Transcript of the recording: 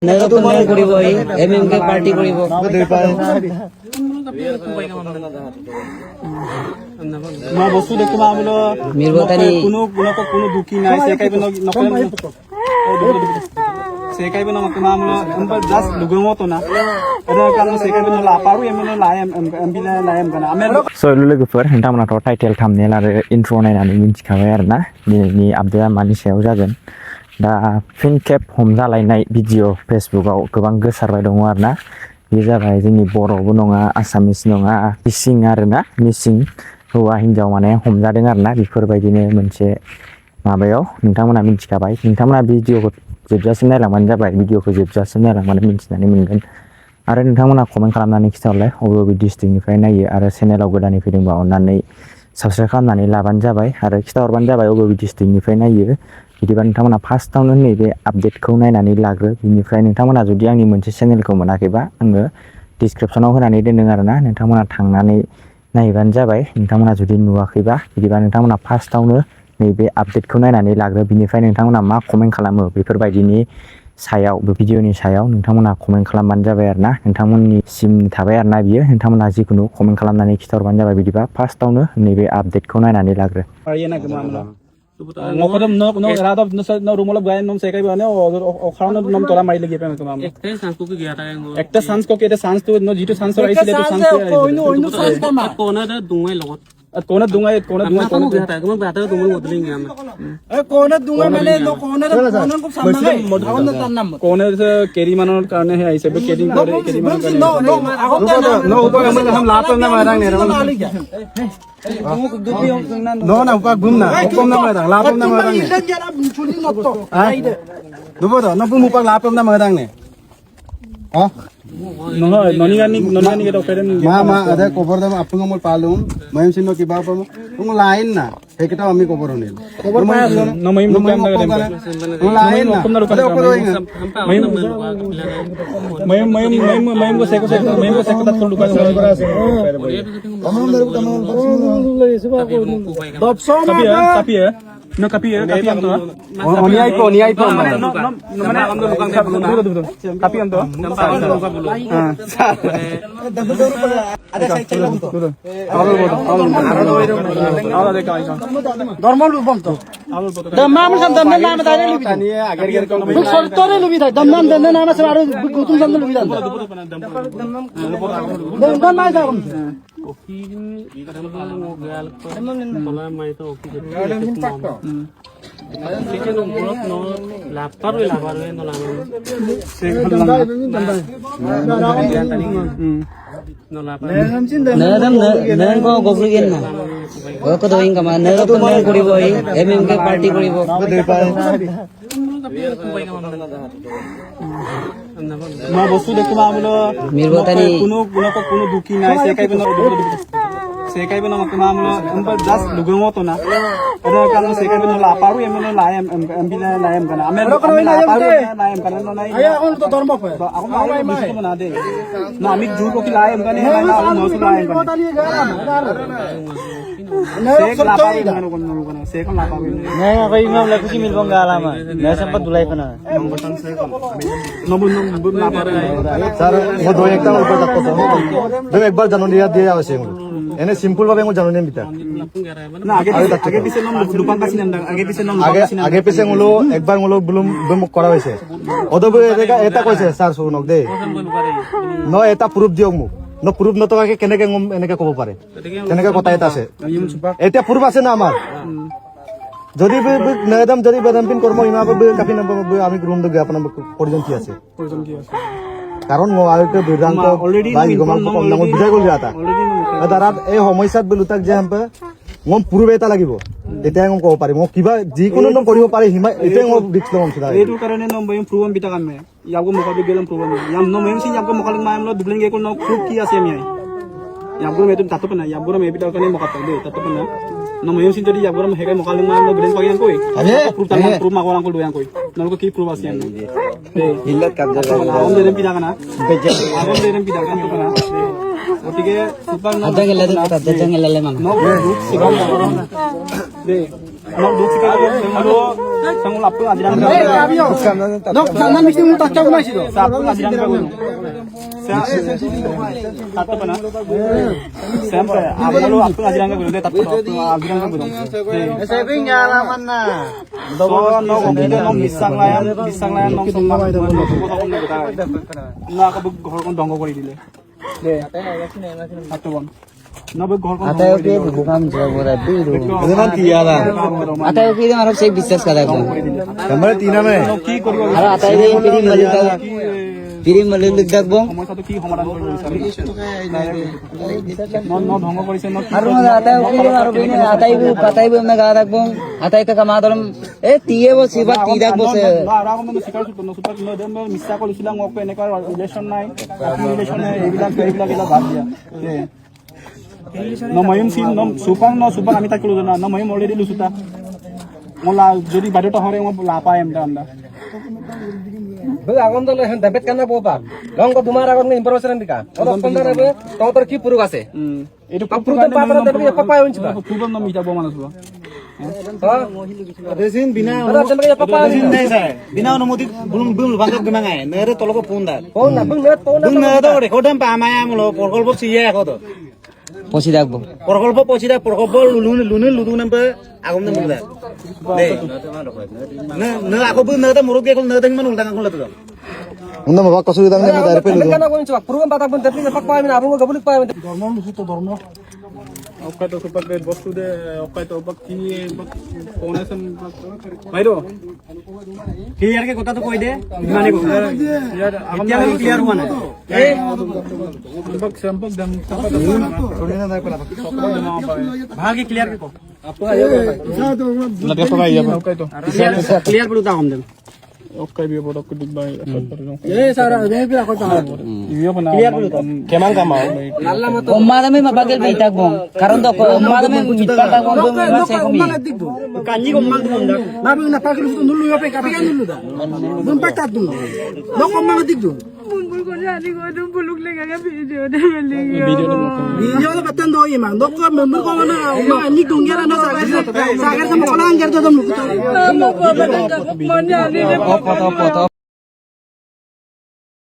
এমএমকে party কৰিব মই বস্তু দেখুৱা বোলো কোনো কোনো দুখী নাই সেকাইবে না মকমা বোলো এম্পার জাস্ট লুগমতো না এটা কারণ সেকাইবে না লাপারু এমনে লায়াম এমবিলা লায়াম কানা আমি सो लोगोफोर नोंथांमोनाथ' टाइटेल थाम्बनेल आरो इन्ट्र' नायनानै मिन्थिखाबाय आरोना दिनैनि आपडेटआ मानि सायाव जागोन दा फिन खेब हमजालायनाय भिडिअ फेसबुकआव गोबां गोसारबाय दङ आरोना बे जाबाय जोंनि बर'बो नङा आसामिस नङा मिसिं आरोना मिसिं हौवा हिन्जाव माने हमजादों आरोना बेफोरबायदिनो मोनसे माबायाव नोंथांमोना मिन्थिखाबाय नोंथांमोना भिडिअखौ जोबजासिम नायलांबानो जाबाय भिडिअखौ जोबजासिम नायलांबानो मिन्थिनानै मोनगोन आरो नोंथांमोना कमेन्ट खालामनानै खिथाहरलाय बबे डिस्ट्रिक्टनिफ्राय नायो आरो चेनेलाव गोदानै फैदोंबा अननानै साबस्क्राइब खालामनानै लाबानो जाबाय आरो खिथाहरबानो जाबाय बबे डिस्ट्रिक्टनिफ्राय नायो बिदिबा नोंथांमोना फार्स्टआवनो नैबे आपडेटखौ नायनानै लाग्रो बिनिफ्राय नोंथांमोना जुदि आंनि मोनसे चेनेलखौ मोनाखैबा आङो डिसक्रिपसनाव होनानै दोनदों आरोना नोंथांमोना थांनानै नायबानो जाबाय नोंथांमोना जुदि नुवाखैबा बिदिबा नोंथांमोना फार्स्टआवनो नैबे आपडेटखौ नायनानै लाग्रो बिनिफ्राय नोंथांमोना मा कमेन्ट खालामो बेफोरबायदिनि सायाव बे भिडिअनि सायाव नोंथांमोना कमेन्ट खालामबानो जाबाय आरोना नोंथांमोननिसिम थाबाय आरोना बियो नोंथांमोना जिखुनु कमेन्ट खालामनानै खिथाहरबानो जाबाय बिदिबा फार्स्टआवनो नैबे आपडेटखौ नायनानै लाग्रो নকদম ন ৰাত ন ৰুমলৈ গায় নম সেকাই বানে অখাৰণ নম তলা মাৰি লাগি পেন তোমাম একটা চান্স ককে এটা চান্স তো ন জিটো চান্স আইছিলে তো চান্স কোনে দুঙাই লগত কোনে দুঙাই কোনে মানে কোনে খুব সামনে কোনে কেৰি মানৰ কাৰণে হে আইছে কেৰিং কৰে কেৰি মানৰ কাৰণে ন উপৰ हम लाप ना मारांग ने no na upak bum na okom na marang lapom na marang ne dubo do no bum upak lapom na marang ne ha no noni gani ke dokter ma ada cover dam apung amol palum mayam sinno ki ba pam ung lain na ekita ami cover honil cover no mayam lukam na ung lain na okom na lukam mayam ko seko tat kon lukam kapi ya no kapi am to oni ai ko mana no mana am to lukang dulu kapi am to ada cycle am to ala de kai normal bom to damam sam damam nam dare lubi tani agar ger ko buk sortore lubi dai damam damam nam sam aru gutum sam lubi dai damam mai da এমএমকে party কৰিব মই বস্তু দেখুৱা বোলো কোনো কোনো দুখী নাই সেকাইবে না মকমা বোলো এম্পার জাস্ট লুগমতো না এটা কারণ সেকাইবে না লাপারু এমনে লায়াম এমবিলা লায়াম কানা আমি লাপারু লায়াম কানা না নাই এখন তো ধর্ম কয় এখন আমি বিষ্ণু না দে না আমি জুর को লায়াম কানে না আমি মসু লায়াম কানে Sek lapar Nah, apa ini mau laku sih milbong gak lama. Nggak sempat dulai pernah. Nombor lapar. Sir, मैं दो एक ऊपर तक तो मैं एक बार जानूँ दिया आवश्यक है एने सिंपल बाबे मैं जानूँ नहीं बिता ना आगे पीछे नम लुपान का सीन आगे पीछे नम आगे पीछे मुलो एक बार मुलो बुलुम बुम करा वैसे ओदो बे एता कैसे सर सुनक दे न एता प्रूफ दियो मु ন প্ৰুফ নতকাকে কেনেকে এনেকে ক'ব পাৰে কেনেকে কথা এটা আছে এতিয়া প্ৰুফ আছে না আমাৰ যদি নয়দম যদি বেদমপিন কৰ্ম ইমাবে কাফি নম্বৰ আমি গ্ৰহণ দগে আপোনাৰ প্ৰয়োজন কি আছে কাৰণ মই আইতে বেদান্ত বাই গমান কম নাম বুজাই গল যাতা দাৰাত এই সমস্যাত বেলুতাক যে হাম্পে মই প্ৰুফ এটা লাগিব তেতিয়া মই ক'ব পাৰিম মই কিবা যিকোনো নম কৰিব পাৰি হিমা এতিয়া মই ৰিক্স লম সুদা এইটো কাৰণে নম বয়ম প্ৰুফম বিটা কামে यागो मुकाबले गेलम प्रॉब्लम याम नो मेम सिन यागो मुकाबले मायम लो दुबलिंग को नो प्रूफ की आसे मी यागो मे तुम तातो पना यागो मे बिटा कने मुकाबले दे तातो पना नो मेम सिन जदी यागो मे हेगा मुकाबले मायम लो दुबलिंग पागिन कोई प्रूफ ता प्रूफ मागो अंकल दोयां कोई नको की प्रूफ आसे ए हिल्लत का जगह हम देरम पिदा kana हम देरम पिदा kana तो पना ओटिके सुपर नो जंगल ले मान नो दुख सिगाम दे नो दुख सिगाम no Sang lapang ajiran. No, kanan mesti mau tak caw masih tu. Sapang ajiran ka gulu. Satu pana. Sampai apalu apang ajiran ka gulu. Tapi ajiran ka gulu. Saving alaman na. So no komite no bisang layan no summa. Na kabug ghor kon dong kori dile. De. Satu bang. Na bug ghor kon. Atayo ke bukam jabora biru. এজমান কি আলা Atayo ke marok sei বিশ্বাস kada ko. আমরা তিনা নাই কি করিব? Aro atayo ke piri malika. Piri malika dakbong. সময় সাথে কি সমাধান কৰিব বিচাৰি ন ধংগ কৰিছে ন Aro atayo ke maro bine atayo me ga dakbong. Atayo ka kama dalam tiye bo siba ti dakbo se. আৰু মই শিকাৰ সুত ন সুত ন দেম মিছা কৰিছিলা মোক এনেকা ৰিলেচন নাই ৰিলেচন নাই এইবিলাক বাদ দিয়া ন ময়ম সিন ন সুপাং আমি তাক কলো না ন ময়ম অলৰেডি লুসুতা মোলা যদি বাড়িটা হরে মই লা পাই এমটা আমরা আগন দলে হেন দাবেত কানা পোপা লং কো তোমার আগন ইনফরমেশন দিকা ওর পন্দর রে তোর কি পুরুক আছে এটো পুরুক পাতর দেবি পাপা হইছি বা পূর্বম ন মিটাব মানুষ বা দেশিন বিনা পাপা দেশিন নাই স্যার বিনা অনুমতি বুম বুম বান্ধব গমাঙাই নেরে তলক ফোন দা ফোন না ফোন বুম না তো রেকর্ডম পামায় আমলো প্রকল্প সিয়ে এখন তো Posi dakbong. প্রকল্প পছিদা প্রকল্প লুনু নাম্বার আগম না মুদা না আকব না তো মুরুক এখন না তো মান উল্টা কাং লতো উন্না বাবা কসুরি দাং না দাইরে পেলো কানা কোন চক পুরুক পাতা কোন দেবি পাপা আমি আবু গবুলিক পাই ধর্ম লুসুত ধর্ম অকাইতো সুপাক দে বস্তু দে অকাইতো বাক কি কোনেশন বাইরো ক্লিয়ার কে কথা তো কই দে মানে কো ইয়ার এতিয়া ক্লিয়ার হোৱা নাই বাক সম্পক দম थोड़ी ना दाई पेला ভাগে ক্লিয়ার কে কো লটকে পকাই যাব অকাইতো ক্লিয়ার পড়ু তা কম দেম অকাই বিয়ে বড় কো দিক বাই এ সারা নে বি আকো তা ইয়ে বনা ক্লিয়ার পড়ু তা কেমান কাম Umadami mabagel bay dakbong. Karon do ko umadami mitpal dakbong do ma se kumi. kanji ko mang dum dak nabi na pakil su nulu yo pe ka pe nulu da bum patat dum no ko mang dik dum Bulbul ko jani ko dum buluk le ga video de melingo. video da batan do yema no ko member ko na ma ni dungera na sagar sa mo ko lang ger do dum Mo ko ba da ko mo jani de Opo.